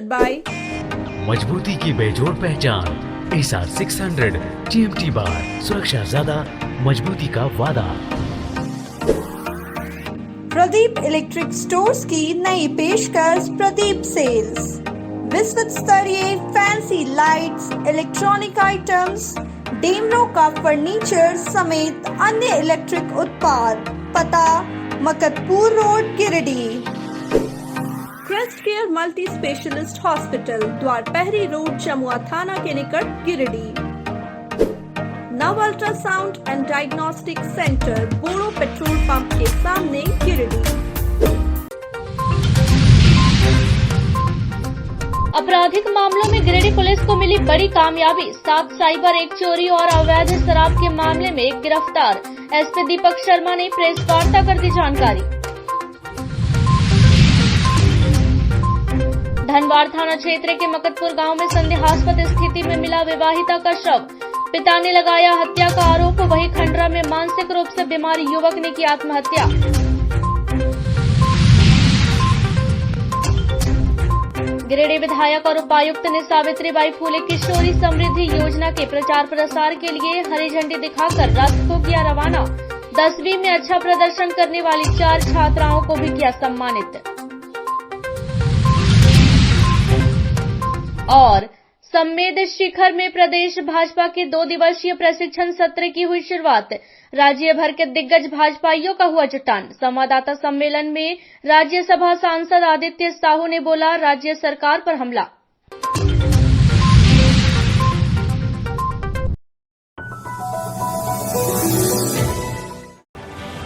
by मजबूती की बेजोड़ पहचान ASR 600 GMT बार, सुरक्षा ज्यादा, मजबूती का वादा। प्रदीप इलेक्ट्रिक स्टोर्स की नई पेशकश प्रदीप सेल्स। विश्व स्तरीय फैंसी लाइट्स, इलेक्ट्रॉनिक आइटम्स, डेमरो का फर्नीचर समेत अन्य इलेक्ट्रिक उत्पाद। पता Makatpur road, Giridih. Crest care multi specialist hospital, Dwarpahari road, Jamua थाना के निकट, Giridih. Nav ultrasound and diagnostic centre, Boro petrol pump के सामने, गिरिडीह। आपराधिक मामलों में गिरिडीह पुलिस को मिली बड़ी कामयाबी। 7 साइबर, 1 चोरी और अवैध शराब के मामले में एक गिरफ्तार। एसपी दीपक शर्मा ने प्रेस वार्ता कर दी जानकारी। धनवार थाना क्षेत्र के मकतपुर गांव में संदेहास्पद स्थिति में मिला विवाहिता का शव। पिता ने लगाया हत्या का आरोप। वहीं खंडरा में मानसिक रूप से बीमार युवक ने की आत्महत्या। गिरिडीह विधायक और उपायुक्त ने सावित्रीबाई फूले किशोरी समृद्धि योजना के प्रचार प्रसार के लिए हरी झंडी दिखाकर रथ को किया रवाना। 10वीं में अच्छा प्रदर्शन करने वाली 4 छात्राओं को भी किया सम्मानित। और संवेद शिखर में प्रदेश भाजपा के 2 दिवसीय प्रशिक्षण सत्र की हुई शुरुआत। राज्य भर के दिग्गज भाजपाइयों का हुआ जुटान। संवाददाता सम्मेलन में राज्यसभा सांसद आदित्य साहू ने बोला, राज्य सरकार पर हमला।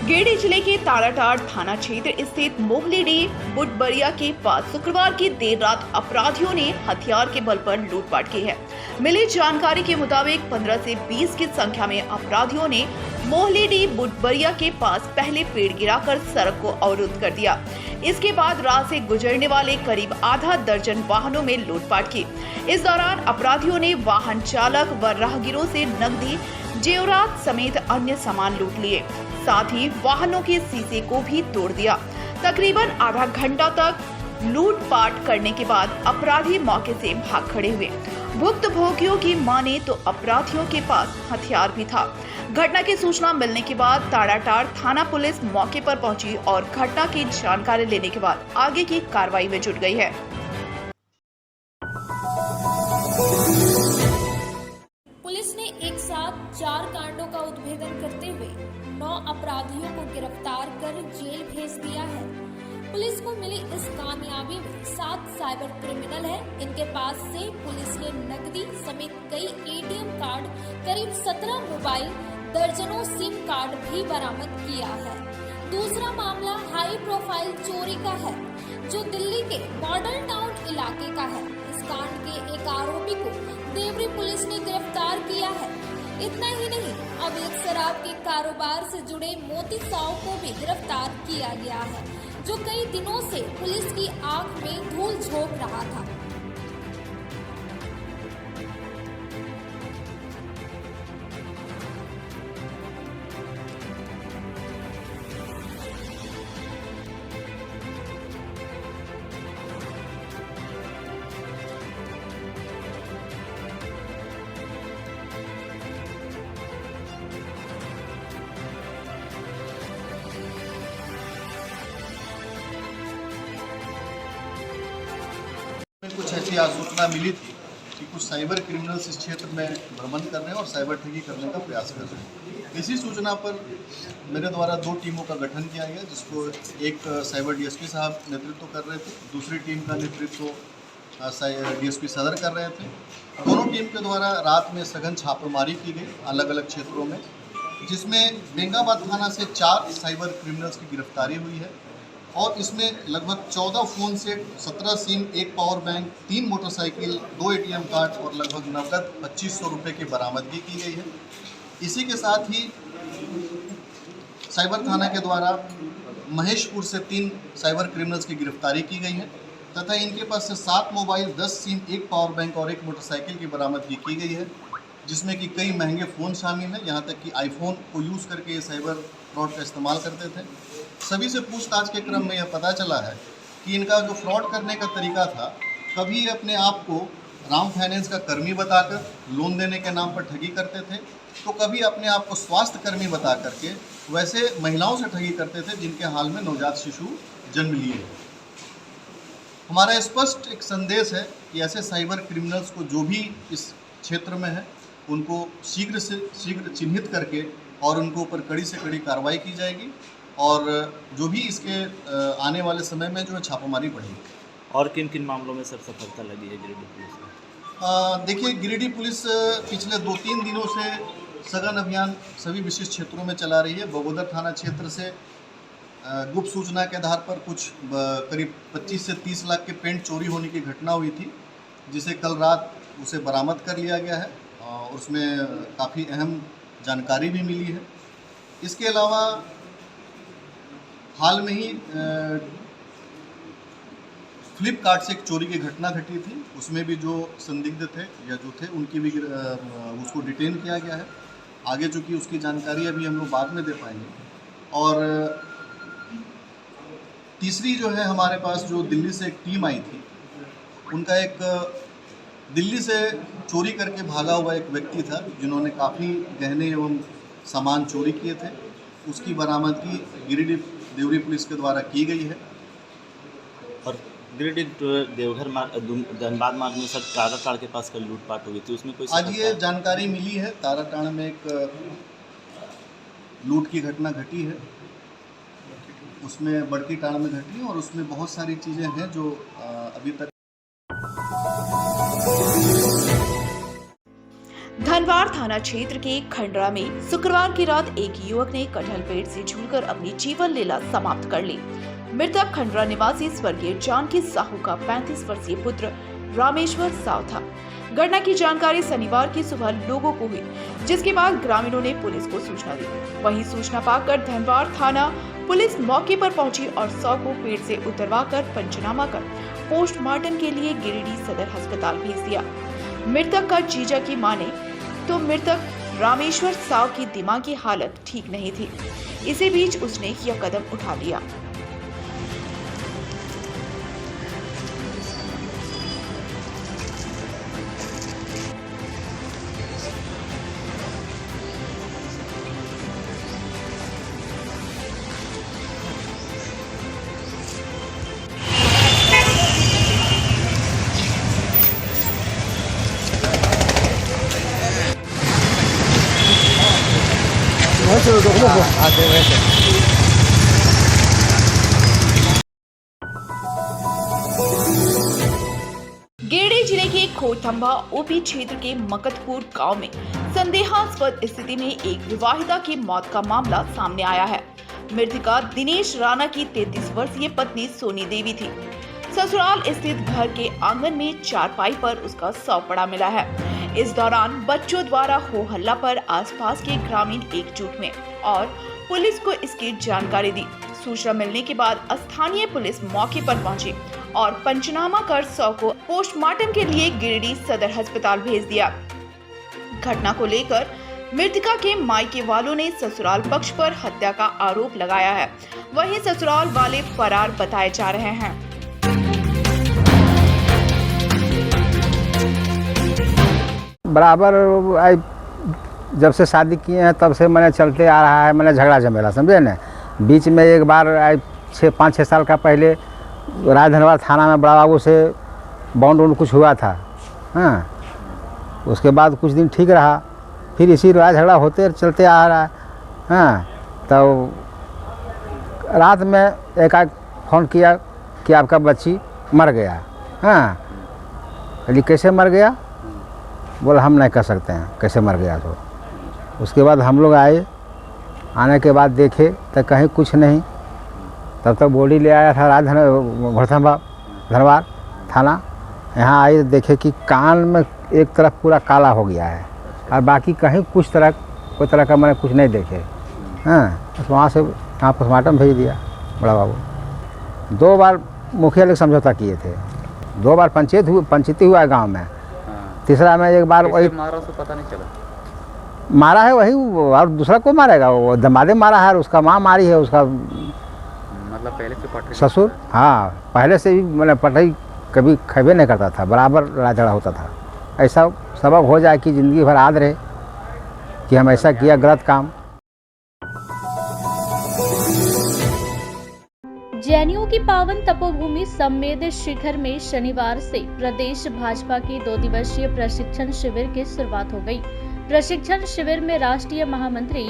गिरिडीह जिले के ताराटाड़ थाना क्षेत्र स्थित मोहलीडीह बुटबरिया के पास शुक्रवार की देर रात अपराधियों ने हथियार के बल पर लूटपाट की है। मिली जानकारी के मुताबिक 15 से 20 की संख्या में अपराधियों ने मोहलीडीह बुटबरिया के पास पहले पेड़ गिराकर सड़क को अवरुद्ध कर दिया। इसके बाद राह से गुजरने वाले करीब आधा दर्जन वाहनों में लूटपाट की। इस दौरान अपराधियों ने वाहन चालक व राहगीरों से नकदी, जेवरात समेत अन्य सामान लूट लिए। साथ ही वाहनों के शीशे को भी तोड़ दिया। तकरीबन आधा घंटा तक लूटपाट करने के बाद अपराधी मौके से भाग खड़े हुए। भुक्तभोगियों की माने तो अपराधियों के पास हथियार भी था। घटना की सूचना मिलने के बाद ताराटाड़ थाना पुलिस मौके पर पहुंची और घटना की जानकारी लेने के बाद आगे की कार्रवाई में जुट गई है। पुलिस ने एक साथ 4 कांडों का उद्भेदन करते हुए 9 अपराधियों को गिरफ्तार कर जेल भेज दिया है। पुलिस को मिली इस कामयाबी में 7 साइबर क्रिमिनल है। इनके पास से पुलिस ने नकदी समेत कई ATM कार्ड, करीब 17 मोबाइल, दर्जनों सिम कार्ड भी बरामद किया है। दूसरा मामला हाई प्रोफाइल चोरी का है, जो दिल्ली के मॉडल टाउन इलाके का है। इस कांड के एक आरोपी को देवरी पुलिस ने गिरफ्तार किया है। इतना ही नहीं, अब एक शराब के कारोबार से जुड़े मोती साव को भी गिरफ्तार किया गया है, जो कई दिनों से पुलिस की आंख में धूल झोंक रहा था। कुछ ऐसी सूचना मिली थी कि कुछ साइबर क्रिमिनल्स इस क्षेत्र में भ्रमण कर रहे हैं और साइबर ठगी करने का प्रयास कर रहे हैं। इसी सूचना पर मेरे द्वारा 2 टीमों का गठन किया गया, जिसको एक साइबर DSP साहब नेतृत्व कर रहे थे, दूसरी टीम का नेतृत्व DSP सदर कर रहे थे। दोनों टीम के द्वारा रात में सघन छापेमारी की गई अलग अलग क्षेत्रों में, जिसमें बेंगाबाद थाना से 4 साइबर क्रिमिनल्स की गिरफ्तारी हुई है और इसमें लगभग 14 phone set, 17 SIM, 1 power bank, 3 motorcycle, 2 ATM card और लगभग नकद 2500 रुपये की बरामदगी की गई है। इसी के साथ ही साइबर थाना के द्वारा महेशपुर से 3 साइबर क्रिमिनल्स की गिरफ्तारी की गई है तथा इनके पास से 7 मोबाइल, 10 सिम, 1 पावर बैंक और 1 मोटरसाइकिल की बरामदगी की गई है, जिसमें कि कई महंगे फ़ोन शामिल हैं। यहाँ तक कि आईफोन को यूज़ करके ये साइबर फ्रॉड का इस्तेमाल करते थे। सभी से पूछताछ के क्रम में यह पता चला है कि इनका जो फ्रॉड करने का तरीका था कभी अपने आप को राम फाइनेंस का कर्मी बताकर लोन देने के नाम पर ठगी करते थे, तो कभी अपने आप को स्वास्थ्य कर्मी बता करके वैसे महिलाओं से ठगी करते थे जिनके हाल में नवजात शिशु जन्म लिए। हमारा स्पष्ट एक संदेश है कि ऐसे साइबर क्रिमिनल्स को जो भी इस क्षेत्र में है उनको शीघ्र से शीघ्र चिन्हित करके और उनके ऊपर कड़ी से कड़ी कार्रवाई की जाएगी और जो भी इसके आने वाले समय में जो है छापामारी बढ़ेगी। और किन किन मामलों में सर सफलता लगी है गिरिडीह पुलिस में? देखिए, गिरिडीह पुलिस पिछले 2-3 दिनों से सघन अभियान सभी विशिष्ट क्षेत्रों में चला रही है। बगोदर थाना क्षेत्र से गुप्त सूचना के आधार पर कुछ करीब 25 से 30 लाख के पेंट चोरी होने की घटना हुई थी, जिसे कल रात उसे बरामद कर लिया गया है और उसमें काफ़ी अहम जानकारी भी मिली है। इसके अलावा हाल में ही फ्लिपकार्ट से एक चोरी की घटना घटी थी, उसमें भी जो संदिग्ध थे या जो थे उनकी भी उसको डिटेन किया गया है। आगे चूँकि उसकी जानकारी अभी हम लोग बाद में दे पाएंगे। और तीसरी जो है हमारे पास जो दिल्ली से एक टीम आई थी, उनका एक दिल्ली से चोरी करके भागा हुआ एक व्यक्ति था जिन्होंने काफ़ी गहने एवं सामान चोरी किए थे। उसकी बरामदगी गिरिडीह देवरी पुलिस के द्वारा की गई है। और गिरिडीह देवघर धनबाद मार्ग में सर ताराटाड़ के पास कल लूटपाट हुई थी, उसमें कोई आज ये जानकारी मिली है, ताराटाड़ में एक लूट की घटना घटी है, उसमें बड़की टाड़ में घटी है और उसमें बहुत सारी चीज़ें हैं जो अभी तक। धनवार थाना क्षेत्र के खंडरा में शुक्रवार की रात एक युवक ने कटहल पेड़ से झूलकर अपनी जीवन लीला समाप्त कर ली। मृतक खंडरा निवासी स्वर्गीय जानकी साहू का 35 वर्षीय पुत्र रामेश्वर साव था। घटना की जानकारी शनिवार की सुबह लोगों को हुई, जिसके बाद ग्रामीणों ने पुलिस को सूचना दी। वहीं सूचना पाकर धनवार थाना पुलिस मौके पर पहुंची और शव को पेड़ से उतरवाकर पंचनामा कर पोस्टमार्टम के लिए गिरिडीह सदर अस्पताल भेज दिया। मृतक का जीजा की माने तो मृतक रामेश्वर साव की दिमागी हालत ठीक नहीं थी। इसी बीच उसने यह कदम उठा लिया। गिरिडीह जिले के खोटंबा ओपी क्षेत्र के मकतपुर गांव में संदेहास्पद स्थिति में एक विवाहिता की मौत का मामला सामने आया है। मृतका दिनेश राणा की 33 वर्षीय पत्नी सोनी देवी थी। ससुराल स्थित घर के आंगन में चारपाई पर उसका शव पड़ा मिला है। इस दौरान बच्चों द्वारा हो हल्ला पर आसपास के ग्रामीण एकजुट हुए और पुलिस को इसकी जानकारी दी। सूचना मिलने के बाद स्थानीय पुलिस मौके पर पहुंची और पंचनामा कर शव को पोस्टमार्टम के लिए गिरिडीह सदर अस्पताल भेज दिया। घटना को लेकर मृतका के मायके वालों ने ससुराल पक्ष पर हत्या का आरोप लगाया है। वहीं ससुराल वाले फरार बताए जा रहे हैं। बराबर जब से शादी किए हैं तब से मैंने चलते आ रहा है, मैंने झगड़ा झमेला, समझे ना। बीच में एक बार 5-6 साल का पहले राय धनबाद थाना में बड़ा बाबू से बाउंड कुछ हुआ था। हाँ, उसके बाद कुछ दिन ठीक रहा, फिर इसी लड़ाई झगड़ा होते चलते आ रहा है। हाँ, तो रात में एकाएक फ़ोन किया कि आपका बच्ची मर गया। हाँ, अली कैसे मर गया? बोला हम नहीं कर सकते हैं कैसे मर गया। तो उसके बाद हम लोग आए, आने के बाद देखे तो कहीं कुछ नहीं। तब तक बॉडी ले आया था धनबाद थाना। यहाँ आए देखे कि कान में एक तरफ पूरा काला हो गया है और बाकी कहीं कोई तरह का मैंने कुछ नहीं देखे। हाँ, बस वहाँ से यहाँ पोस्टमार्टम भेज दिया बड़ा बाबू। 2 बार मुखिया लोग समझौता किए थे, 2 बार पंचायती हुआ है गाँव में। तीसरा में एक बार वही मारा तो पता नहीं चला। मारा है वही, और दूसरा को मारेगा? वो दमादे मारा है, उसका माँ मारी है, उसका मतलब पहले से पटरी ससुर। हाँ, पहले से भी मतलब पटरी कभी खबे नहीं करता था, बराबर लड़ाई झगड़ा होता था। ऐसा सबक हो जाए कि ज़िंदगी भर याद रहे कि हम ऐसा किया गलत काम। जैनियों की पावन तपोभूमि सम्मेद शिखर में शनिवार से प्रदेश भाजपा की 2 दिवसीय प्रशिक्षण शिविर की शुरुआत हो गई। प्रशिक्षण शिविर में राष्ट्रीय महामंत्री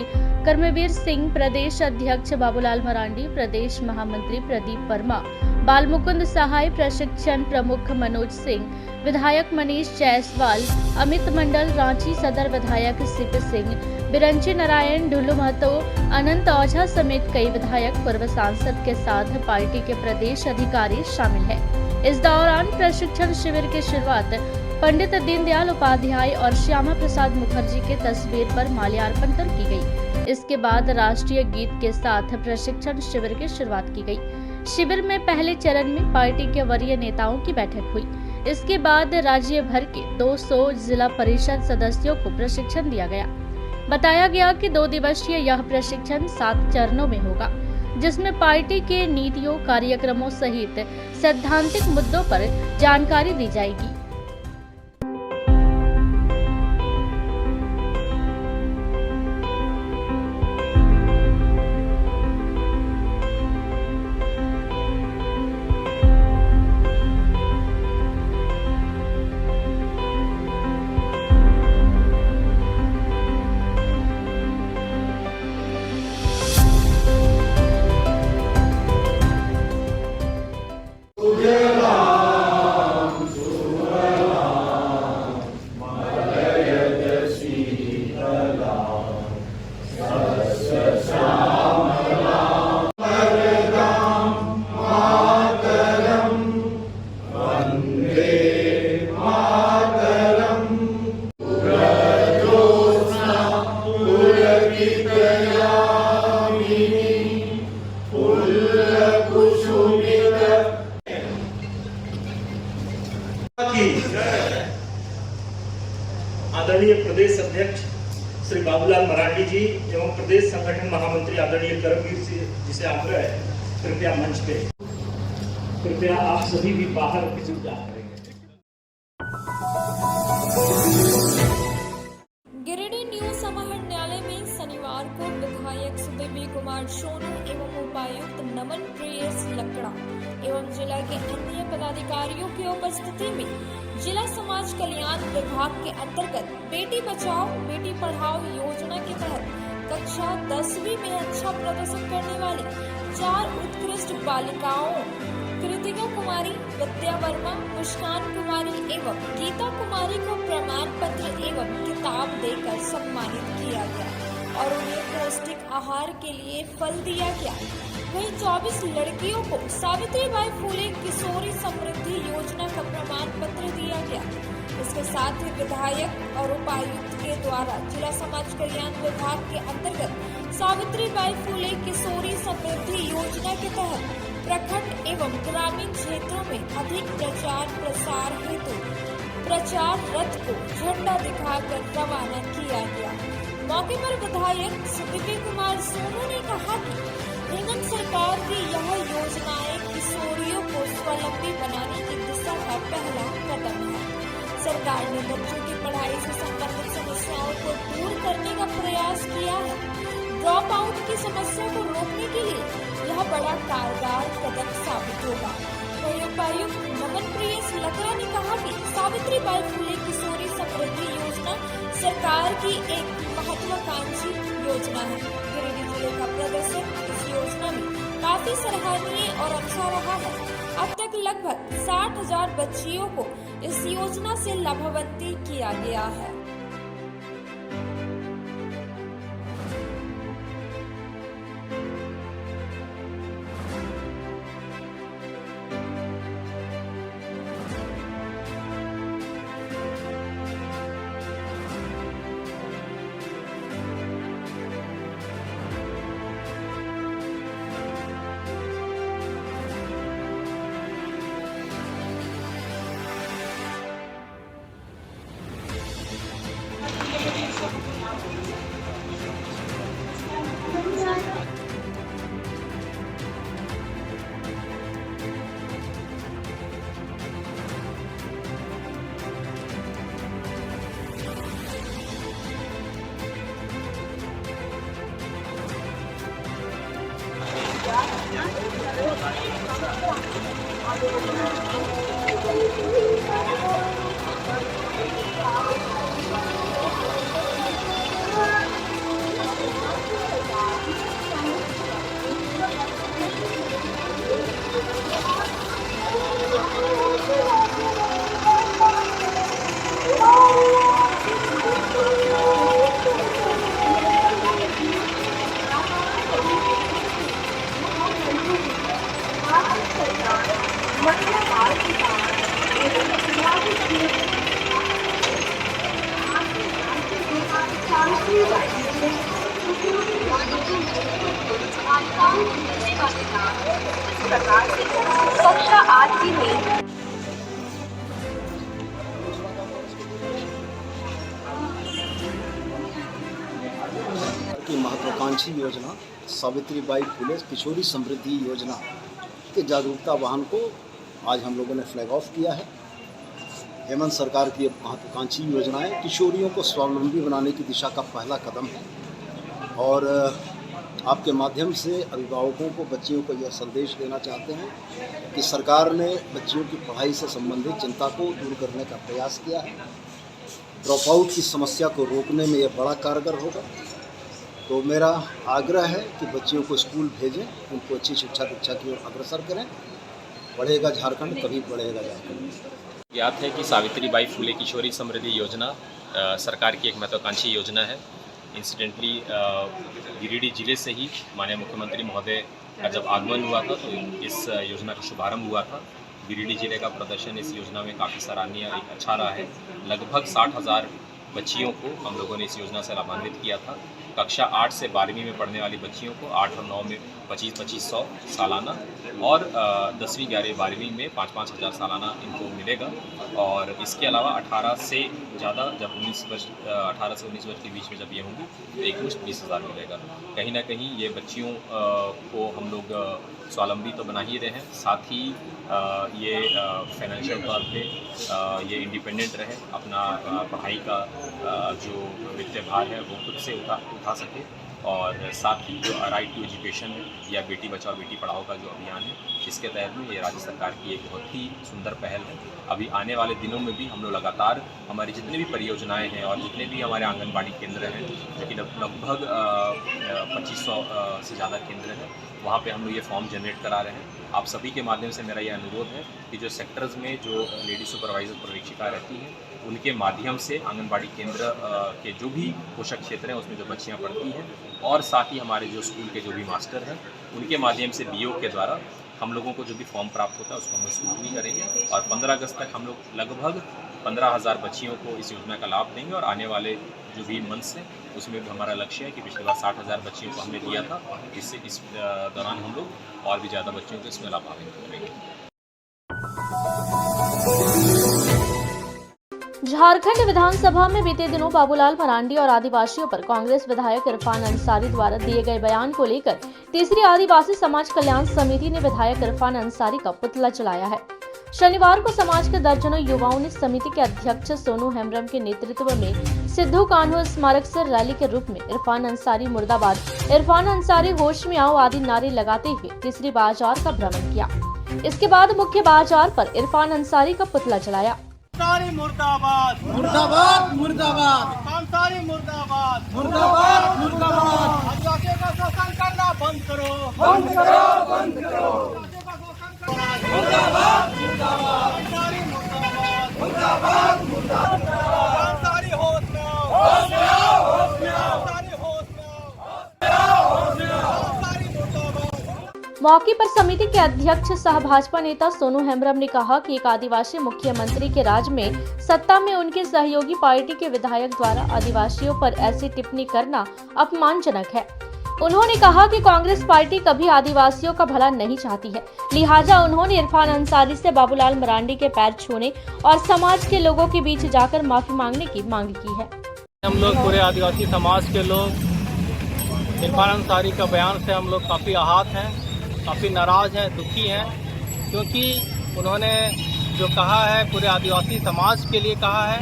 कर्मवीर सिंह, प्रदेश अध्यक्ष बाबूलाल मरांडी, प्रदेश महामंत्री प्रदीप वर्मा, बालमुकुंद सहाय, प्रशिक्षण प्रमुख मनोज सिंह, विधायक मनीष जायसवाल, अमित मंडल, रांची सदर विधायक सीपी सिंह, बिरंची नारायण, ढुल्लू महतो, अनंत ओझा समेत कई विधायक, पूर्व सांसद के साथ पार्टी के प्रदेश अधिकारी शामिल हैं। इस दौरान प्रशिक्षण शिविर की शुरुआत पंडित दीनदयाल उपाध्याय और श्यामा प्रसाद मुखर्जी के तस्वीर पर माल्यार्पण कर की गई। इसके बाद राष्ट्रीय गीत के साथ प्रशिक्षण शिविर की शुरुआत की गई। शिविर में पहले चरण में पार्टी के वरीय नेताओं की बैठक हुई। इसके बाद राज्य भर के 200 जिला परिषद सदस्यों को प्रशिक्षण दिया गया। बताया गया कि 2 दिवसीय यह प्रशिक्षण 7 चरणों में होगा, जिसमें पार्टी के नीतियों, कार्यक्रमों सहित सैद्धांतिक मुद्दों पर जानकारी दी जाएगी। आदरणीय प्रदेश अध्यक्ष श्री बाबूलाल मरांडी जी एवं प्रदेश संगठन महामंत्री आदरणीय कर्मवीर जी से आग्रह है, कृपया मंच पे, कृपया आप सभी भी बाहर की जा करेंगे। गिरिडीह न्यू समाहरण न्यायालय में शनिवार को विधायक सुदेवी कुमार सोनू एवं उपायुक्त नमन प्रियस लकड़ा एवं जिला के अन्य पदाधिकारियों की उपस्थिति में जिला समाज कल्याण विभाग के अंतर्गत बेटी बचाओ बेटी पढ़ाओ योजना के तहत कक्षा 10वीं में अच्छा प्रदर्शन करने वाली 4 उत्कृष्ट बालिकाओं कृतिका कुमारी, विद्या वर्मा, मुस्कान कुमारी एवं गीता कुमारी को प्रमाण पत्र एवं किताब देकर सम्मानित किया गया और उन्हें पौष्टिक आहार के लिए फल दिया गया। वहीं 24 लड़कियों को सावित्रीबाई फुले किशोरी समृद्धि योजना का प्रमाण पत्र दिया गया। इसके साथ ही विधायक और उपायुक्त के द्वारा जिला समाज कल्याण विभाग के अंतर्गत सावित्रीबाई फुले किशोरी समृद्धि योजना के तहत प्रखंड एवं ग्रामीण क्षेत्रों में अधिक प्रचार प्रसार हेतु प्रचार रथ को झंडा दिखाकर रवाना किया गया। मौके पर विधायक सुदेवी कुमार सोनू ने कहा कि हिंगन सरकार की यह योजनाएं किशोरियों को स्वावलंबी बनाने की दिशा का पहला कदम है। सरकार ने बच्चों की पढ़ाई से संबंधित समस्याओं को दूर करने का प्रयास किया है। ड्रॉप आउट की समस्या को रोकने के लिए यह बड़ा कारगर कदम साबित होगा। वहीं उपायुक्त नमन प्रियस लकड़ा ने कहा कि सावित्रीबाई फुले किशोरी समृद्धि योजना सरकार की एक महत्वाकांक्षी योजना है। गिरिडीह जिले का प्रदर्शन इस योजना में काफी सराहनीय और अच्छा रहा है। अब तक लगभग 60,000 बच्चियों को इस योजना से लाभान्वित किया गया है। संस्थाओं को मिलने वाले लाभ इस प्रकार से कक्षा 8 की में की महत्वाकांक्षी योजना सावित्रीबाई फुले किशोरी समृद्धि योजना के जागरूकता वाहन को आज हम लोगों ने फ्लैग ऑफ किया है। हेमंत सरकार की महत्वाकांक्षी योजनाएं किशोरियों को स्वावलंबी बनाने की दिशा का पहला कदम है और आपके माध्यम से अभिभावकों को, बच्चियों को यह संदेश देना चाहते हैं कि सरकार ने बच्चियों की पढ़ाई से संबंधित चिंता को दूर करने का प्रयास किया है। ड्रॉप आउट की समस्या को रोकने में यह बड़ा कारगर होगा। तो मेरा आग्रह है कि बच्चियों को स्कूल भेजें, उनको अच्छी शिक्षा दीक्षा की ओर अग्रसर करें। बढ़ेगा झारखंड तभी बढ़ेगा झारखंड। ज्ञात है कि सावित्रीबाई फुले किशोरी समृद्धि योजना सरकार की एक महत्वाकांक्षी योजना है। इंसिडेंटली गिरिडीह जिले से ही माननीय मुख्यमंत्री महोदय का जब आगमन हुआ था तो इस योजना का शुभारंभ हुआ था। गिरिडीह जिले का प्रदर्शन इस योजना में काफ़ी सराहनीय अच्छा रहा है। लगभग 60,000 बच्चियों को हम लोगों ने इस योजना से लाभान्वित किया था। कक्षा 8 से 12वीं में पढ़ने वाली बच्चियों को 8 और 9 में 2500 सालाना और 10वीं 11वीं 12वीं में 5-5 हज़ार सालाना इनको मिलेगा। और इसके अलावा 18 से ज़्यादा जब 18 से 19 वर्ष के बीच में जब ये होंगी तो एक मुश्त 20,000 मिलेगा। कहीं ना कहीं ये बच्चियों को हम लोग स्वावलंबी तो बना ही रहे हैं, साथ ही ये फाइनेंशियल तौर पे ये इंडिपेंडेंट रहे, अपना पढ़ाई का जो वित्तीय भार है वो खुद से उठा सके। और साथ ही जो राइट टू एजुकेशन है या बेटी बचाओ बेटी पढ़ाओ का जो अभियान है, इसके तहत में ये राज्य सरकार की एक बहुत ही सुंदर पहल है। अभी आने वाले दिनों में भी हम लोग लगातार हमारी जितनी भी परियोजनाएं हैं और जितने भी हमारे आंगनबाड़ी केंद्र हैं, जो कि लगभग 2500 से ज़्यादा केंद्र हैं, वहाँ पे हम लोग ये फॉर्म जनरेट करा रहे हैं। आप सभी के माध्यम से मेरा ये अनुरोध है कि जो सेक्टर्स में जो लेडी सुपरवाइजर पर्यवेक्षिका रहती हैं, उनके माध्यम से आंगनबाड़ी केंद्र के जो भी पोषक क्षेत्र हैं उसमें जो बच्चियां पढ़ती हैं और साथ ही हमारे जो स्कूल के जो भी मास्टर हैं, उनके माध्यम से बीओ के द्वारा हम लोगों को जो भी फॉर्म प्राप्त होता है उसको हम स्क्रूटनी करेंगे और 15 अगस्त तक हम लोग लगभग 15,000 बच्चियों को इस योजना का लाभ देंगे। और आने वाले जो भी मंथ्स हैं उसमें भी हमारा लक्ष्य है कि पिछले बार 60,000 बच्चियों को हमने दिया था, इससे इस दौरान हम लोग और भी ज़्यादा बच्चियों को इसमें लाभान्वित करेंगे। झारखंड विधानसभा में बीते दिनों बाबूलाल मरांडी और आदिवासियों पर कांग्रेस विधायक इरफान अंसारी द्वारा दिए गए बयान को लेकर तीसरी आदिवासी समाज कल्याण समिति ने विधायक इरफान अंसारी का पुतला जलाया है। शनिवार को समाज के दर्जनों युवाओं ने समिति के अध्यक्ष सोनू हेम्ब्रम के नेतृत्व में सिद्धू कान्हू स्मारक से रैली के रूप में इरफान अंसारी मुर्दाबाद, इरफान अंसारी होश में आओ आदि नारे लगाते हुए तीसरी बाजार का भ्रमण किया। इसके बाद मुख्य बाजार पर इरफान अंसारी का पुतला जलाया। मुर्दाबाद मुर्दाबाद मुर्दाबाद अंसारी मुर्दाबाद मुर्दाबाद मुर्दाबाद। आदिवासियों का शोषण करना बंद करो, बंद करो, बंद करो। मुर्दाबाद मुर्दाबाद अंसारी मुर्दाबाद मुर्दाबाद मुर्दाबाद। अंसारी होश में आओ, होश में आओ, होश में आओ। अंसारी होश में आओ, होश में आओ। अंसारी मुर्दाबाद। मौके पर समिति के अध्यक्ष सह भाजपा नेता सोनू हेम्ब्रम ने कहा कि एक आदिवासी मुख्यमंत्री के राज में सत्ता में उनके सहयोगी पार्टी के विधायक द्वारा आदिवासियों पर ऐसी टिप्पणी करना अपमानजनक है। उन्होंने कहा कि कांग्रेस पार्टी कभी आदिवासियों का भला नहीं चाहती है, लिहाजा उन्होंने इरफान अंसारी से बाबूलाल मरांडी के पैर छूने और समाज के लोगों के बीच जाकर माफी मांगने की मांग की है। हम लोग पूरे आदिवासी समाज के लोग इरफान अंसारी का बयान से हम लोग काफी आहत हैं, काफ़ी नाराज़ हैं, दुखी हैं, क्योंकि उन्होंने जो कहा है पूरे आदिवासी समाज के लिए कहा है।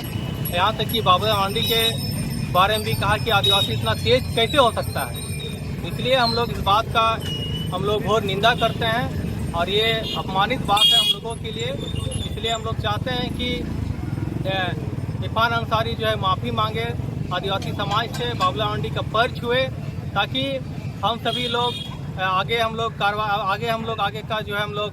यहाँ तक कि बाबूलाल मरांडी के बारे में भी कहा कि आदिवासी इतना तेज कैसे हो सकता है। इसलिए हम लोग इस बात का हम लोग घोर निंदा करते हैं और ये अपमानित बात है हम लोगों के लिए। इसलिए हम लोग चाहते हैं कि इरफान अंसारी जो है माफ़ी मांगे आदिवासी समाज से, बाबूलाल मरांडी का पैर छुए, ताकि हम सभी लोग आगे हम लोग आगे का जो है हम लोग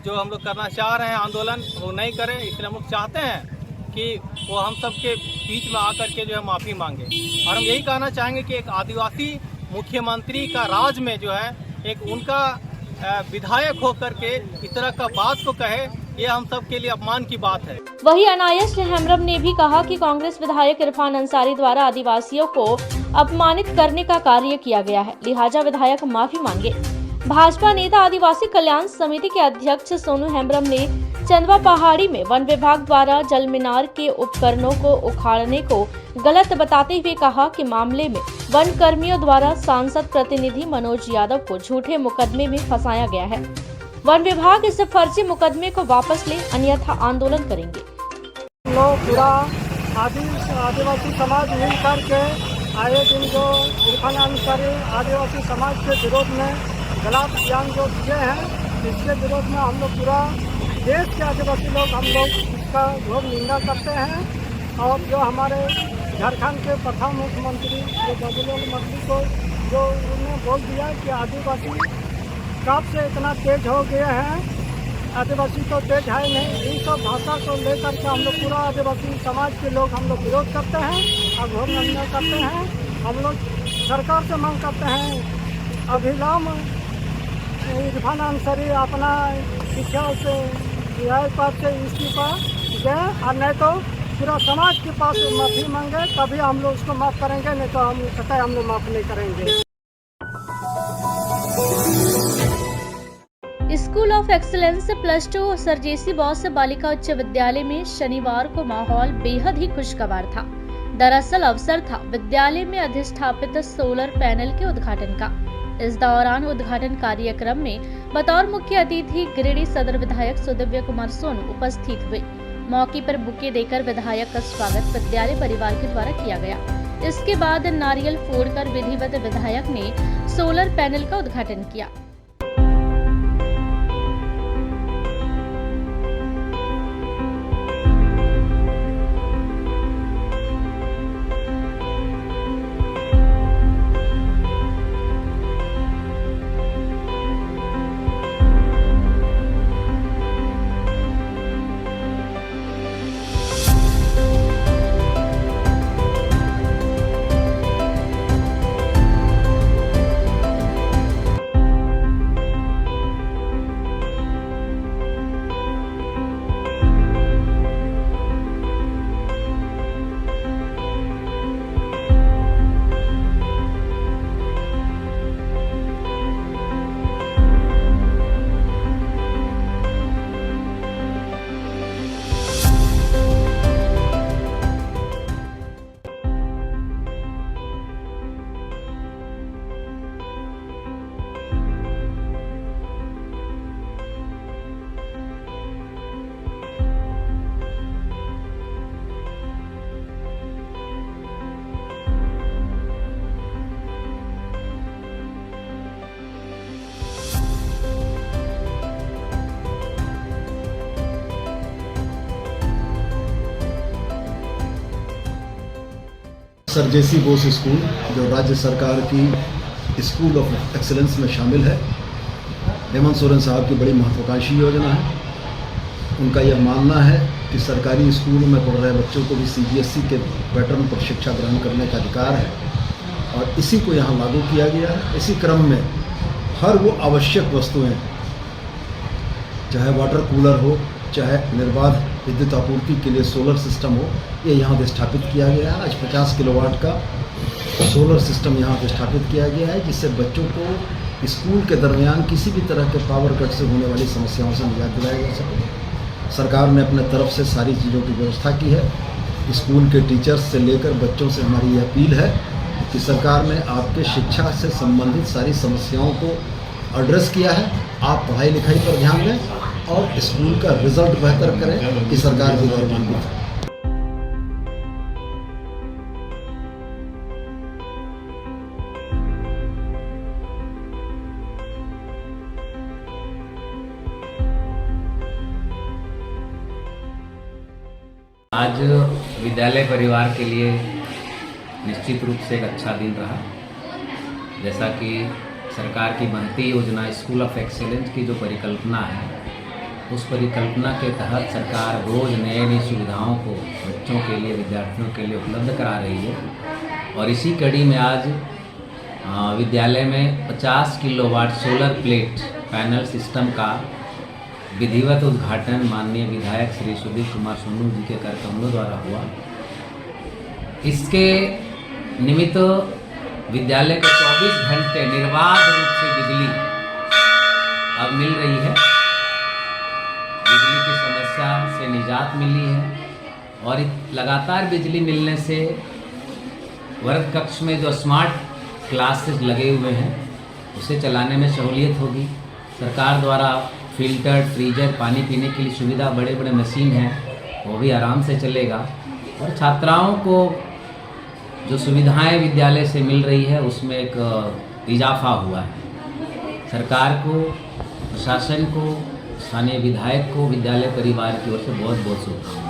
जो हम लोग करना चाह रहे हैं आंदोलन वो नहीं करें। इसलिए हम लोग चाहते हैं कि वो हम सब के बीच में आकर के जो है माफ़ी मांगे। और हम यही कहना चाहेंगे कि एक आदिवासी मुख्यमंत्री का राज में जो है एक उनका विधायक होकर के इस तरह का बात को कहे, ये हम सब के लिए अपमान की बात है। वहीं अनायस हेम्ब्रम ने भी कहा कि कांग्रेस विधायक इरफान अंसारी द्वारा आदिवासियों को अपमानित करने का कार्य किया गया है, लिहाजा विधायक माफी मांगे। भाजपा नेता आदिवासी कल्याण समिति के अध्यक्ष सोनू हेम्ब्रम ने चंदवा पहाड़ी में वन विभाग द्वारा जल मीनार के उपकरणों को उखाड़ने को गलत बताते हुए कहा कि मामले में वन कर्मियों द्वारा सांसद प्रतिनिधि मनोज यादव को झूठे मुकदमे में फंसाया गया है। वन विभाग इस फर्जी मुकदमे को वापस ले, अन्यथा आंदोलन करेंगे। लोग पूरा आदिवासी समाज मिल करके आए दिन जो इरफान अंसारी आदिवासी समाज के विरोध में गलत बयान जो दिए हैं, इसके विरोध में हम लोग पूरा देश के आदिवासी लोग हम लोग इसका घोर निंदा करते हैं। और जो हमारे झारखंड के प्रथम मुख्यमंत्री जो बाबूलाल मरांडी को जो उन्होंने बोल दिया कि आदिवासी कब से इतना तेज हो गए हैं, आदिवासी तो तेज है नहीं, इन सब भाषा को लेकर के हम लोग पूरा आदिवासी समाज के लोग हम लोग विरोध करते हैं और घोर निंदा करते हैं। हम लोग सरकार से मांग करते हैं अभिलंब इरफान अंसारी अपना शिक्षा से पद से इस्तीफा दे, और नहीं तो पूरा समाज के पास माफी मांगे, तभी हम लोग उसको माफ करेंगे, नहीं तो हम कतई हम लोग माफ नहीं करेंगे। स्कूल ऑफ एक्सीलेंस +2 सरजेसी बॉस बालिका उच्च विद्यालय में शनिवार को माहौल बेहद ही खुशगवार था। दरअसल अवसर था विद्यालय में अधिष्ठापित सोलर पैनल के उद्घाटन का। इस दौरान उद्घाटन कार्यक्रम में बतौर मुख्य अतिथि गिरिडीह सदर विधायक सुदिव्य कुमार सोनू उपस्थित हुए। मौके पर बुके देकर विधायक का स्वागत विद्यालय परिवार के द्वारा किया गया। इसके बाद नारियल फोड़कर विधिवत विधायक ने सोलर पैनल का उद्घाटन किया। सरजेसी बोस स्कूल जो राज्य सरकार की स्कूल ऑफ एक्सीलेंस में शामिल है, हेमंत सोरेन साहब की बड़ी महत्वाकांक्षी योजना है। उनका यह मानना है कि सरकारी स्कूलों में पढ़ रहे बच्चों को भी CBSE के पैटर्न पर शिक्षा ग्रहण करने का अधिकार है और इसी को यहाँ लागू किया गया है। इसी क्रम में हर वो आवश्यक वस्तुएं, चाहे वाटर कूलर हो, चाहे निर्बाध विद्युत आपूर्ति के लिए सोलर सिस्टम हो, ये यहाँ स्थापित किया गया है। आज 50 किलोवाट का सोलर सिस्टम यहाँ स्थापित किया गया है, जिससे बच्चों को स्कूल के दरमियान किसी भी तरह के पावर कट से होने वाली समस्याओं से निजात दिलाया जा सके। सरकार ने अपने तरफ से सारी चीज़ों की व्यवस्था की है। स्कूल के टीचर्स से लेकर बच्चों से हमारी यह अपील है कि सरकार ने आपके शिक्षा से संबंधित सारी समस्याओं को एड्रेस किया है। आप पढ़ाई लिखाई पर ध्यान दें और स्कूल का रिजल्ट बेहतर करें कि सरकार भी गौरवान्वित है। आज विद्यालय परिवार के लिए निश्चित रूप से एक अच्छा दिन रहा। जैसा कि सरकार की बढ़ती योजना स्कूल ऑफ एक्सीलेंस की जो परिकल्पना है, उस परिकल्पना के तहत सरकार रोज़ नई नई सुविधाओं को बच्चों के लिए, विद्यार्थियों के लिए उपलब्ध करा रही है। और इसी कड़ी में आज विद्यालय में 50 kilowatt solar plate panel system का विधिवत उद्घाटन माननीय विधायक श्री सुदिव्य कुमार सोनू जी के कर कमलों द्वारा हुआ। इसके निमित्त विद्यालय को 24 घंटे निर्बाध रूप से बिजली अब मिल रही है। बिजली की समस्या से निजात मिली है और लगातार बिजली मिलने से वर्ग कक्ष में जो स्मार्ट क्लासेस लगे हुए हैं उसे चलाने में सहूलियत होगी। सरकार द्वारा फिल्टर, फ्रीजर, पानी पीने के लिए सुविधा, बड़े बड़े मशीन हैं, वो भी आराम से चलेगा और छात्राओं को जो सुविधाएं विद्यालय से मिल रही है उसमें एक इजाफा हुआ है। सरकार को, प्रशासन को, स्थानीय विधायक को विद्यालय परिवार की ओर से बहुत बहुत शुभकामनाएं।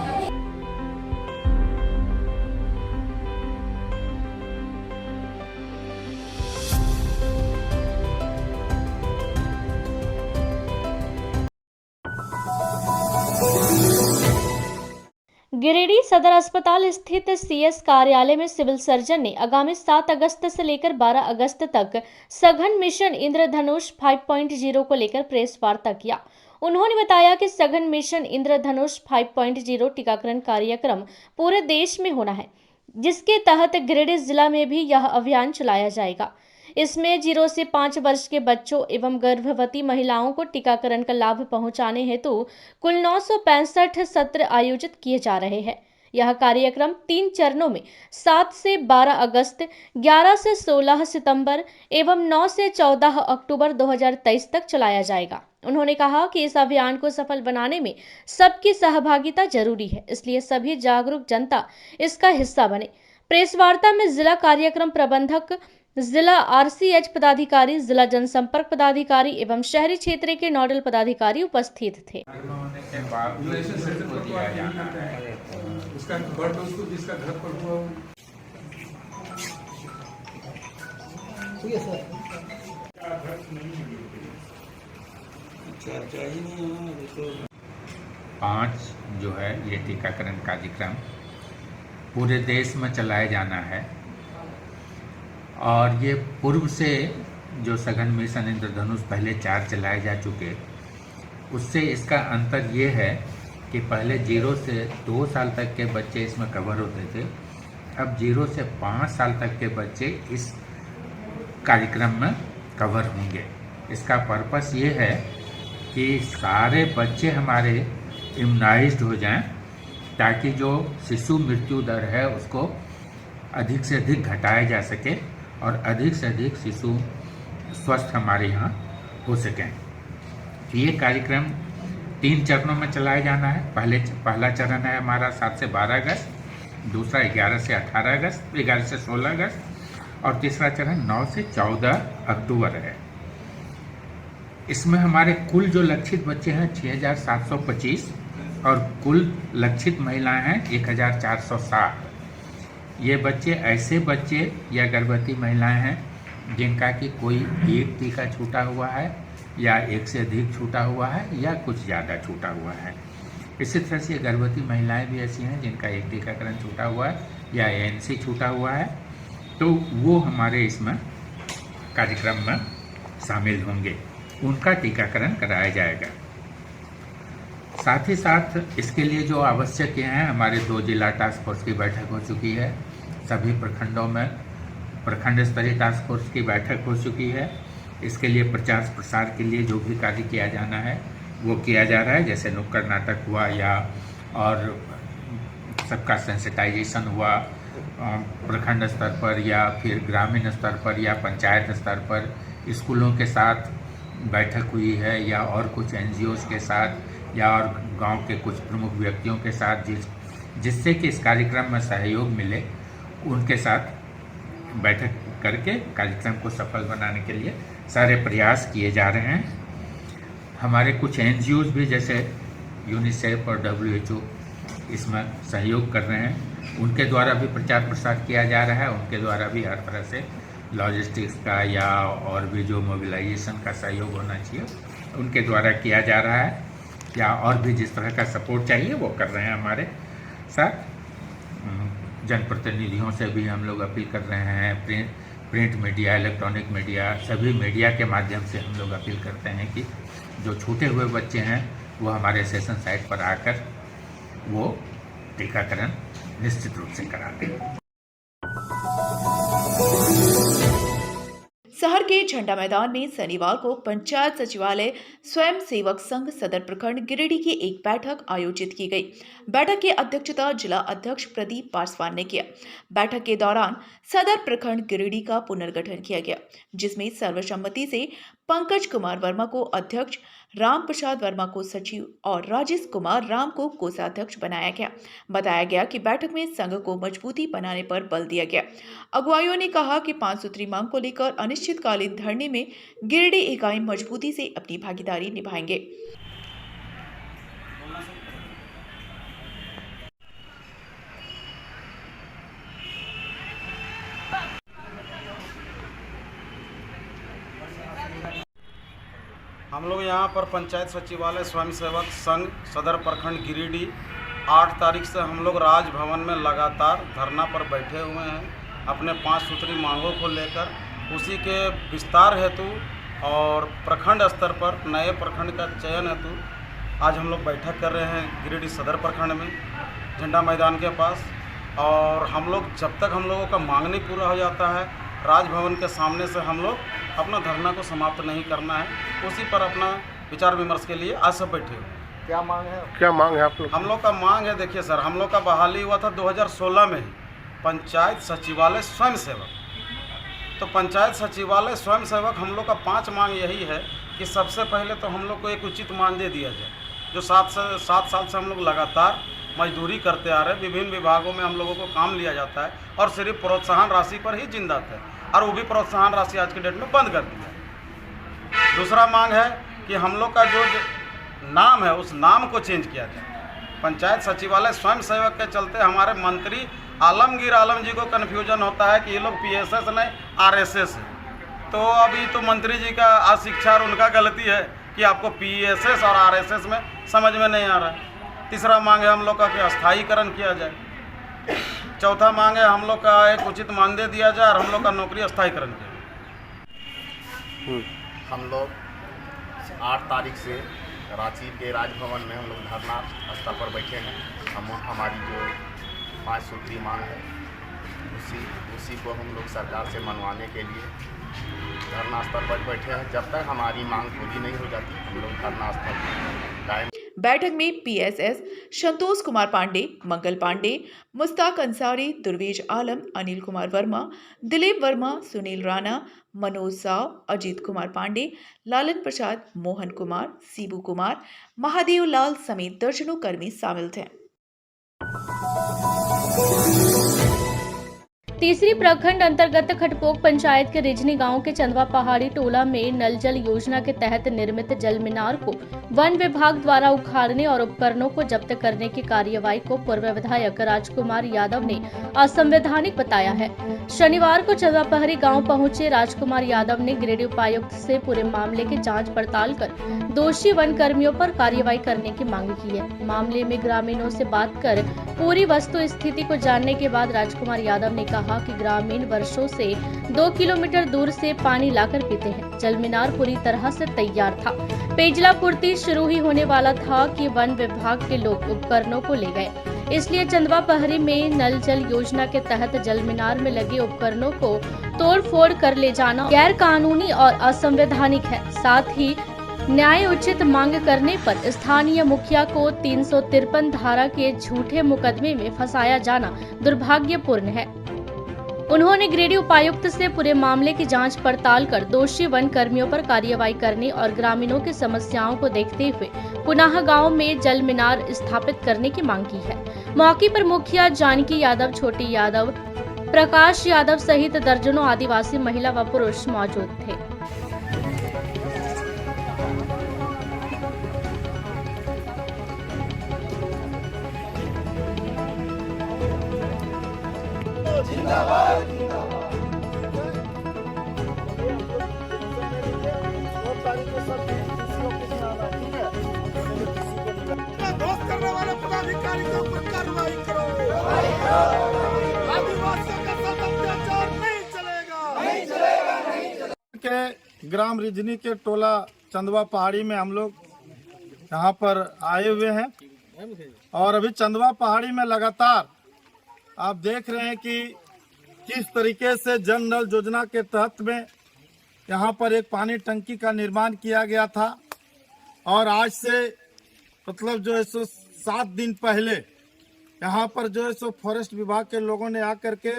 गिरिडीह सदर अस्पताल स्थित सीएस कार्यालय में सिविल सर्जन ने आगामी 7 अगस्त से लेकर 12 अगस्त तक सघन मिशन इंद्रधनुष 5.0 को लेकर प्रेस वार्ता किया। उन्होंने बताया कि सघन मिशन इंद्रधनुष 5.0 टीकाकरण कार्यक्रम पूरे देश में होना है, जिसके तहत गिरिडीह जिला में भी यह अभियान चलाया जाएगा। इसमें 0 से 5 वर्ष के बच्चों एवं गर्भवती महिलाओं को टीकाकरण का लाभ पहुंचाने हेतु कुल 965 सत्र आयोजित किए जा रहे हैं। यह कार्यक्रम 3 चरणों में 7 से 12 अगस्त, 11 से 16 सितंबर एवं 9 से 14 अक्टूबर 2023 तक चलाया जाएगा। उन्होंने कहा कि इस अभियान को सफल बनाने में सबकी सहभागिता जरूरी है, इसलिए सभी जागरूक जनता इसका हिस्सा बने। प्रेस वार्ता में जिला कार्यक्रम प्रबंधक, जिला RCH पदाधिकारी, जिला जनसंपर्क पदाधिकारी एवं शहरी क्षेत्र के नोडल पदाधिकारी उपस्थित थे। पाँच जो है ये टीकाकरण कार्यक्रम पूरे देश में चलाया जाना है और ये पूर्व से जो सघन मिशन इंद्रधनुष पहले 4 चलाए जा चुके, उससे इसका अंतर ये है कि पहले 0 से 2 साल तक के बच्चे इसमें कवर होते थे, अब 0 से 5 साल तक के बच्चे इस कार्यक्रम में कवर होंगे। इसका पर्पस ये है कि सारे बच्चे हमारे इम्यूनाइज्ड हो जाएं, ताकि जो शिशु मृत्यु दर है उसको अधिक से अधिक घटाया जा सके और अधिक से अधिक शिशु स्वस्थ हमारे यहाँ हो सकें। ये कार्यक्रम 3 चरणों में चलाया जाना है। पहला चरण है हमारा 7 से 12 अगस्त, दूसरा 11 से 18 अगस्त, 11 से 16 अगस्त और तीसरा चरण 9 से 14 अक्टूबर है। इसमें हमारे कुल जो लक्षित बच्चे हैं 6725 और कुल लक्षित महिलाएं हैं 1460। ये बच्चे ऐसे बच्चे या गर्भवती महिलाएं हैं जिनका कि कोई एक टीका छूटा हुआ है या एक से अधिक छूटा हुआ है या कुछ ज़्यादा छूटा हुआ है। इसी तरह से गर्भवती महिलाएं भी ऐसी हैं जिनका एक टीकाकरण छूटा हुआ है या ANC छूटा हुआ है, तो वो हमारे इसमें कार्यक्रम में शामिल होंगे, उनका टीकाकरण कराया जाएगा। साथ ही साथ इसके लिए जो आवश्यक हैं, हमारे 2 जिला टास्क फोर्स की बैठक हो चुकी है, सभी प्रखंडों में प्रखंड स्तरीय टास्क फोर्स की बैठक हो चुकी है। इसके लिए प्रचार प्रसार के लिए जो भी कार्य किया जाना है वो किया जा रहा है, जैसे नुक्कड़ नाटक हुआ या और सबका सेंसिटाइजेशन हुआ प्रखंड स्तर पर या फिर ग्रामीण स्तर पर या पंचायत स्तर पर, स्कूलों के साथ बैठक हुई है या और कुछ NGOs के साथ या और गांव के कुछ प्रमुख व्यक्तियों के साथ जिससे कि इस कार्यक्रम में सहयोग मिले, उनके साथ बैठक करके कार्यक्रम को सफल बनाने के लिए सारे प्रयास किए जा रहे हैं। हमारे कुछ NGOs भी जैसे यूनिसेफ और WHO इसमें सहयोग कर रहे हैं, उनके द्वारा भी प्रचार प्रसार किया जा रहा है। उनके द्वारा भी हर तरह से लॉजिस्टिक्स का या और भी जो मोबिलाइजेशन का सहयोग होना चाहिए उनके द्वारा किया जा रहा है, या और भी जिस तरह का सपोर्ट चाहिए वो कर रहे हैं हमारे साथ। जनप्रतिनिधियों से भी हम लोग अपील कर रहे हैं, प्रिंट मीडिया, इलेक्ट्रॉनिक मीडिया, सभी मीडिया के माध्यम से हम लोग अपील करते हैं कि जो छूटे हुए बच्चे हैं वो हमारे सेशन साइट पर आकर वो टीकाकरण निश्चित रूप से करा दें। शहर के झंडा मैदान में शनिवार को पंचायत सचिवालय स्वयं सेवक संघ सदर प्रखंड गिरिडीह की एक बैठक आयोजित की गई। बैठक की अध्यक्षता जिला अध्यक्ष प्रदीप पासवान ने किया। बैठक के दौरान सदर प्रखंड गिरिडीह का पुनर्गठन किया गया, जिसमें सर्वसम्मति से पंकज कुमार वर्मा को अध्यक्ष, राम प्रसाद वर्मा को सचिव और राजेश कुमार राम को कोषाध्यक्ष बनाया गया। बताया गया कि बैठक में संघ को मजबूती बनाने पर बल दिया गया। अगुवाइयों ने कहा कि 5 सूत्री मांग को लेकर अनिश्चितकालीन धरने में गिरिडीह इकाई मजबूती से अपनी भागीदारी निभाएंगे। हम लोग यहाँ पर पंचायत सचिवालय स्वयंसेवक संघ सदर प्रखंड गिरिडीह 8 तारीख से हम लोग राजभवन में लगातार धरना पर बैठे हुए हैं अपने 5 सूत्री मांगों को लेकर। उसी के विस्तार हेतु और प्रखंड स्तर पर नए प्रखंड का चयन हेतु आज हम लोग बैठक कर रहे हैं गिरिडीह सदर प्रखंड में झंडा मैदान के पास। और हम लोग जब तक हम लोगों का मांग नहीं पूरा हो जाता है, राजभवन के सामने से हम लोग अपना धरना को समाप्त नहीं करना है। उसी पर अपना विचार विमर्श के लिए आज सब बैठे हुए। क्या मांग है? क्या मांग है आप लोग? हम लोग का मांग है, देखिए सर, हम लोग का बहाली हुआ था 2016 में ही पंचायत सचिवालय स्वयं सेवक। तो पंचायत सचिवालय स्वयं सेवक हम लोग का 5 मांग यही है कि सबसे पहले तो हम लोग को एक उचित मानदेय दिया जाए। जो 7 साल से हम लोग लगातार मजदूरी करते आ रहे हैं, विभिन्न विभागों में हम लोगों को काम लिया जाता है और सिर्फ प्रोत्साहन राशि पर ही जिंदा थे, और वो भी प्रोत्साहन राशि आज के डेट में बंद कर दिया। दूसरा मांग है कि हम लोग का जो नाम है उस नाम को चेंज किया जाए। पंचायत सचिवालय स्वयं सेवक के चलते हमारे मंत्री आलमगीर आलम जी को कन्फ्यूजन होता है कि ये लोग PSS नहीं RSS है। तो अभी तो मंत्री जी का अशिक्षा और उनका गलती है कि आपको PSS और RSS में समझ में नहीं आ रहा है। तीसरा मांग है हम लोग का कि अस्थायीकरण किया जाए। चौथा मांग है हम लोग का एक उचित मानदेय दिया जाए और हम लोग का नौकरी अस्थायीकरण किया जाए। हम लोग 8 तारीख से रांची के राजभवन में हम लोग धरना स्थल पर बैठे हैं। हमारी जो 5 सूत्री मांग है उसी को हम लोग सरकार से मनवाने के लिए धरना स्थल पर बैठे हैं। जब तक हमारी मांग पूरी नहीं हो जाती हम लोग धरना स्थल पर कायम। बैठक में PSS संतोष कुमार पांडे, मंगल पांडे, मुस्ताक अंसारी, दुर्वेज आलम, अनिल कुमार वर्मा, दिलीप वर्मा, सुनील राणा, मनोज साव, अजीत कुमार पांडे, लालन प्रसाद, मोहन कुमार, सीबू कुमार, महादेव लाल समेत दर्जनों कर्मी शामिल थे। तीसरी प्रखंड अंतर्गत खटपोक पंचायत के रिजनी गांव के चंदवा पहाड़ी टोला में नल जल योजना के तहत निर्मित जल मीनार को वन विभाग द्वारा उखाड़ने और उपकरणों को जब्त करने की कार्यवाही को पूर्व विधायक राजकुमार यादव ने असंवैधानिक बताया है। शनिवार को चंदवा पहाड़ी गांव पहुंचे राजकुमार यादव ने गिरिडीह उपायुक्त से पूरे मामले की जांच पड़ताल कर दोषी वन कर्मियों पर कार्यवाही करने की मांग की है। मामले में ग्रामीणों से बात कर पूरी वस्तु स्थिति को जानने के बाद राजकुमार यादव ने कहा कि ग्रामीण वर्षों से 2 किलोमीटर दूर से पानी लाकर पीते हैं। जल मीनार पूरी तरह से तैयार था। पेयजलापूर्ति शुरू ही होने वाला था कि वन विभाग के लोग उपकरणों को ले गए। इसलिए चंदवा पहरी में नल जल योजना के तहत जल मीनार में लगे उपकरणों को तोड़ फोड़ कर ले जाना गैर कानूनी और असंवैधानिक है। साथ ही न्याय उचित मांग करने पर स्थानीय मुखिया को 353 धारा के झूठे मुकदमे में फंसाया जाना दुर्भाग्यपूर्ण है। उन्होंने गिरिडीह उपायुक्त से पूरे मामले की जांच पड़ताल कर दोषी वन कर्मियों पर कार्यवाही करने और ग्रामीणों की समस्याओं को देखते हुए पुनः गांव में जल मीनार स्थापित करने की मांग की है। मौके पर मुखिया जानकी यादव, छोटी यादव, प्रकाश यादव सहित दर्जनों आदिवासी महिला व पुरुष मौजूद थे। जिंदाबाद दोस्त करने वाले पदाधिकारी के ऊपर कार्रवाई करो। आदिवासियों के साथ अत्याचार नहीं चलेगा। के ग्राम रिजनी के टोला चंदवा पहाड़ी में हम लोग यहाँ पर आए हुए हैं और अभी चंदवा पहाड़ी में लगातार आप देख रहे हैं कि किस तरीके से जन नल योजना के तहत में यहाँ पर एक पानी टंकी का निर्माण किया गया था और आज से मतलब जो है सो 7 दिन पहले यहाँ पर जो है सो फॉरेस्ट विभाग के लोगों ने आकर के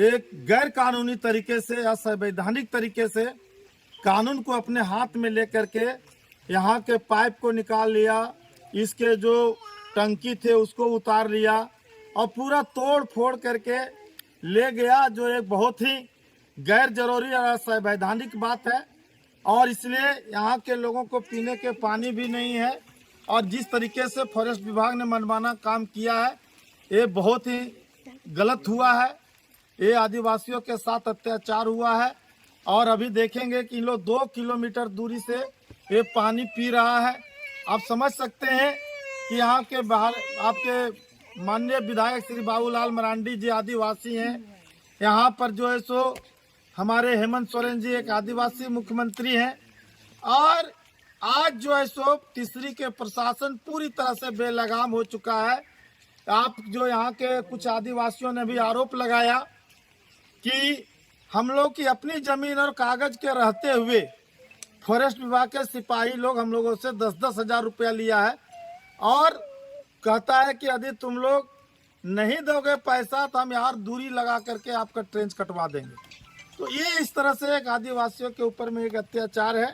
एक गैर कानूनी तरीके से या संवैधानिक तरीके से कानून को अपने हाथ में लेकर के यहाँ के पाइप को निकाल लिया, इसके जो टंकी थे उसको उतार लिया और पूरा तोड़ फोड़ करके ले गया, जो एक बहुत ही गैर जरूरी और संवैधानिक बात है। और इसलिए यहाँ के लोगों को पीने के पानी भी नहीं है और जिस तरीके से फॉरेस्ट विभाग ने मनमाना काम किया है ये बहुत ही गलत हुआ है। ये आदिवासियों के साथ अत्याचार हुआ है और अभी देखेंगे कि इन लोग 2 किलोमीटर दूरी से ये पानी पी रहा है। आप समझ सकते हैं कि यहाँ के बाहर आपके माननीय विधायक श्री बाबूलाल मरांडी जी आदिवासी हैं, यहाँ पर जो है सो हमारे हेमंत सोरेन जी एक आदिवासी मुख्यमंत्री हैं और आज जो है सो तीसरी के प्रशासन पूरी तरह से बेलगाम हो चुका है। आप जो यहाँ के कुछ आदिवासियों ने भी आरोप लगाया कि हम लोग की अपनी जमीन और कागज के रहते हुए फॉरेस्ट विभाग के सिपाही लोग हम लोगों से 10-10 हजार रुपया लिया है और कहता है कि यदि तुम लोग नहीं दोगे पैसा तो हम यार दूरी लगा करके आपका ट्रेंच कटवा देंगे। तो ये इस तरह से एक आदिवासियों के ऊपर में एक अत्याचार है।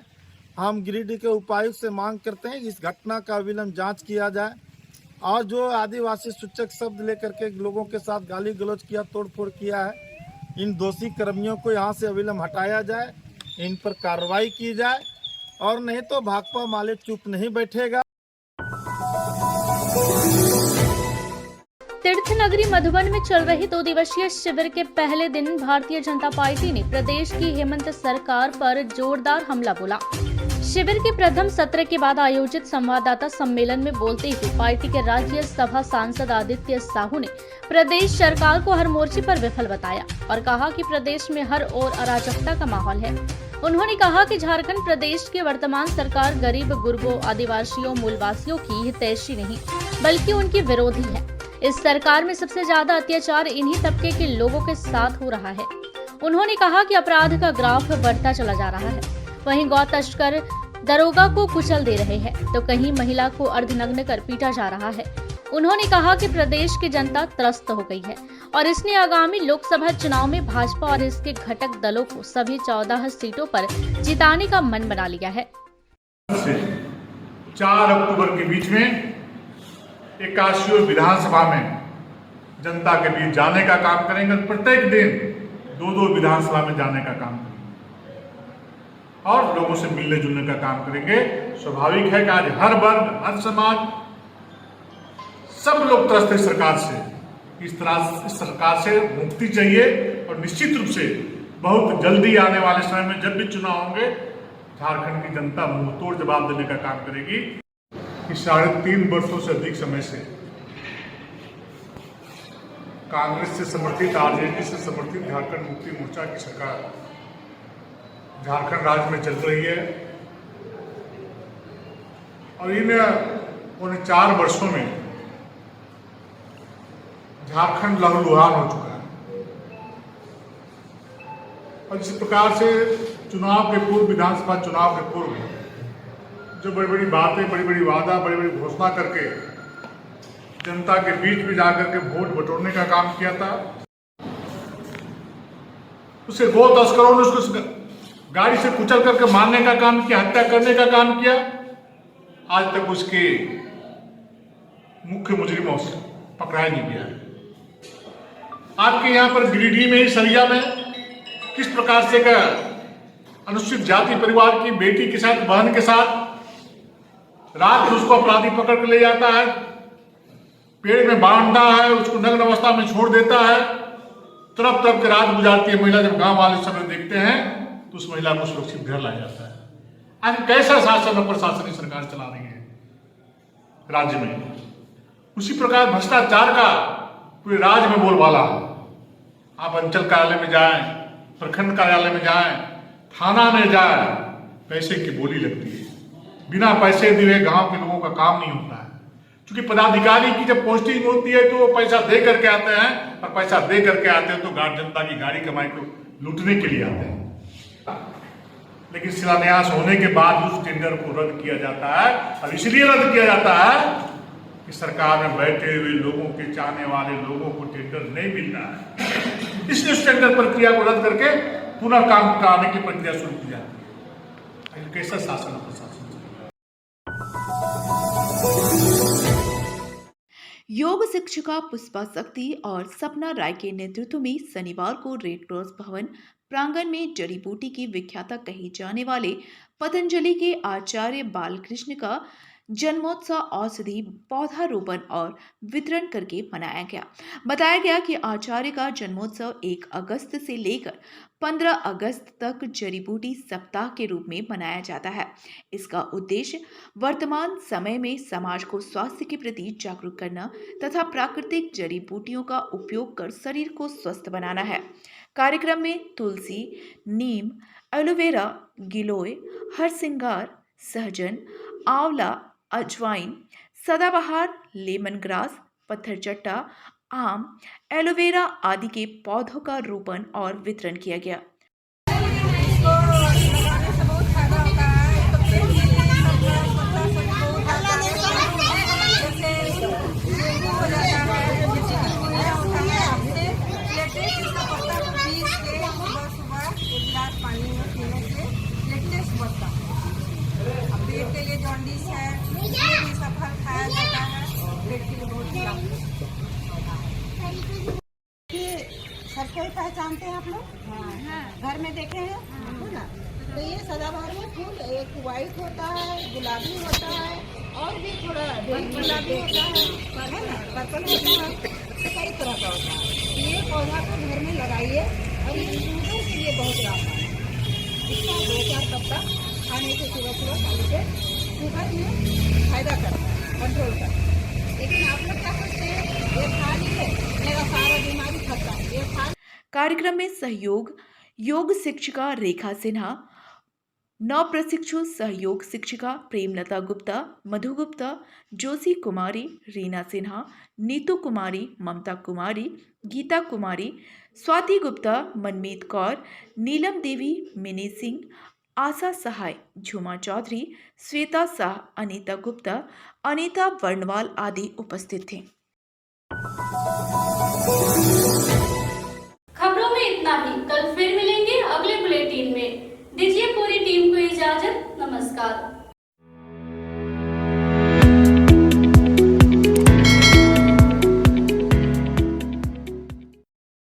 हम गिरिडीह के उपायुक्त से मांग करते हैं इस घटना का अविलंब जांच किया जाए और जो आदिवासी सूचक शब्द लेकर के लोगों के साथ गाली गलौज किया, तोड़फोड़ किया है, इन दोषी कर्मियों को यहाँ से अविलंब हटाया जाए, इन पर कार्रवाई की जाए और नहीं तो भाकपा माले चुप नहीं बैठेगा। तीर्थ नगरी मधुबन में चल रही 2 दिवसीय शिविर के पहले दिन भारतीय जनता पार्टी ने प्रदेश की हेमंत सरकार पर जोरदार हमला बोला। शिविर के प्रथम सत्र के बाद आयोजित संवाददाता सम्मेलन में बोलते हुए पार्टी के राज्यसभा सांसद आदित्य साहू ने प्रदेश सरकार को हर मोर्चे पर विफल बताया और कहा कि प्रदेश में हर ओर अराजकता का माहौल है। उन्होंने कहा कि झारखंड प्रदेश की वर्तमान सरकार गरीब, गुरबों, आदिवासियों, मूलवासियों की हितैषी नहीं बल्कि उनकी विरोधी है। इस सरकार में सबसे ज्यादा अत्याचार इन्हीं तबके के लोगों के साथ हो रहा है। उन्होंने कहा कि अपराध का ग्राफ बढ़ता चला जा रहा है, वहीं गौ तस्कर दरोगा को कुचल दे रहे हैं तो कहीं महिला को अर्धनग्न कर पीटा जा रहा है। उन्होंने कहा कि प्रदेश की जनता त्रस्त हो गई है और इसने आगामी लोकसभा चुनाव में भाजपा और इसके घटक दलों को सभी 14 सीटों पर जिताने का मन बना लिया है। 4 अक्टूबर के बीच में 81 विधानसभा में जनता के बीच जाने का काम करेंगे। प्रत्येक दिन 2-2 विधानसभा में जाने का काम करेंगे और लोगों से मिलने जुलने का काम करेंगे। स्वाभाविक है कि आज हर वर्ग, हर समाज, सब लोग त्रस्त है सरकार से। इस सरकार से मुक्ति चाहिए और निश्चित रूप से बहुत जल्दी आने वाले समय में जब भी चुनाव होंगे झारखंड की जनता मुंहतोड़ जवाब देने का काम करेगी। कि 3.5 वर्षों से अधिक समय से कांग्रेस से समर्थित, आरजेडी से समर्थित झारखंड मुक्ति मोर्चा की सरकार झारखंड राज्य में चल रही है और इन 4 वर्षों में झारखंड लहूलुहान हो चुका है। और इस प्रकार से चुनाव के पूर्व, विधानसभा चुनाव के पूर्व जो बड़ी बड़ी बातें, बड़ी बड़ी वादा, बड़ी बड़ी घोषणा करके जनता के बीच में जाकर के वोट बटोरने का काम किया था, उसे गौ तस्करों ने उसको गाड़ी से कुचल करके मारने का काम किया, हत्या करने का काम किया। आज तक उसके मुख्य मुजरिमों से पकड़ाया नहीं गया है। आपके यहाँ पर गिरिडीह में ही सरिया में किस प्रकार से का अनुसूचित जाति परिवार की बेटी के साथ, बहन के साथ रात में उसको अपराधी पकड़ कर ले जाता है, पेड़ में बांधता है, उसको नग्न अवस्था में छोड़ देता है, तरफ तरफ के रात गुजारती है महिला। जब गांव वाले समय देखते हैं तो उस महिला को सुरक्षित घर लाया जाता है। आज कैसा शासन और प्रशासनिक सरकार चला रही है राज्य में। उसी प्रकार भ्रष्टाचार का पूरे राज्य में बोलबाला है। आप अंचल कार्यालय में जाएं, प्रखंड कार्यालय में जाएं, थाना में जाएं, पैसे की बोली लगती है। बिना पैसे दिए गांव के लोगों का काम नहीं होता है। क्योंकि पदाधिकारी की जब पोस्टिंग होती है तो वो पैसा दे करके आते हैं और पैसा दे करके आते हैं तो जनता की गाड़ी कमाई को लूटने के लिए आते हैं। लेकिन शिलान्यास होने के बाद उस टेंडर को रद्द किया जाता है। अब इसलिए रद्द किया जाता है कि सरकार में बैठे हुए लोगों के चाहने वाले लोगों को टेंडर नहीं मिल रहा है, इसलिए उस टेंडर प्रक्रिया को रद्द करके पुनः काम कराने की प्रक्रिया शुरू की जाती है। कैसा शासन और प्रशासन? योग शिक्षिका पुष्पा शक्ति और सपना राय के नेतृत्व में शनिवार को रेड क्रॉस भवन प्रांगण में जड़ी बूटी की विख्याता कही जाने वाले पतंजलि के आचार्य बालकृष्ण का जन्मोत्सव औषधि पौधारोपण और वितरण करके मनाया गया। बताया गया कि आचार्य का जन्मोत्सव 1 अगस्त से लेकर 15 अगस्त तक जड़ी बूटी सप्ताह के रूप में मनाया जाता है। इसका उद्देश्य वर्तमान समय में समाज को स्वास्थ्य के प्रति जागरूक करना तथा प्राकृतिक जड़ी बूटियों का उपयोग कर शरीर को स्वस्थ बनाना है। कार्यक्रम में तुलसी, नीम, एलोवेरा, गिलोय, हरसिंगार, सहजन, आंवला, अजवाइन, सदाबहार, लेमन ग्रास, पत्थरचट्टा, आम, एलोवेरा आदि के पौधों का रोपण और वितरण किया गया। पेट के लिए जॉन्डिस है, ये भी सब फल खाया जाता है, पेट के लिए बहुत सबको पहचानते हैं आप लोग? हाँ। घर में देखे हैं है ना? तो ये सदाबहार में फूल एक वाइट होता है, गुलाबी होता है और भी थोड़ा गुलाबी होता है ना, पर्पल होता है, कई तरह का होता है। ये पौधा को घर में लगाइए और ये शुगर के लिए बहुत राहत है। इसका 2-4 पत्ता खाने से सुबह खाने से शुगर में फायदा करता है, कंट्रोल करता है। लेकिन आप लोग क्या करते हैं, ये खा लिए मेरा सारा बीमारी खत्म, ये खा। कार्यक्रम में सहयोग योग शिक्षिका रेखा सिन्हा, नव प्रशिक्षु सहयोग शिक्षिका प्रेमलता गुप्ता, मधु गुप्ता, जोशी कुमारी, रीना सिन्हा, नीतू कुमारी, ममता कुमारी, गीता कुमारी, स्वाति गुप्ता, मनमीत कौर, नीलम देवी, मिनी सिंह, आशा सहाय, झुमा चौधरी, श्वेता शाह, अनीता गुप्ता, अनीता वर्णवाल आदि उपस्थित थे। खबरों में इतना ही। कल फिर मिलेंगे अगले बुलेटिन में। दीजिए पूरी टीम को इजाजत। नमस्कार।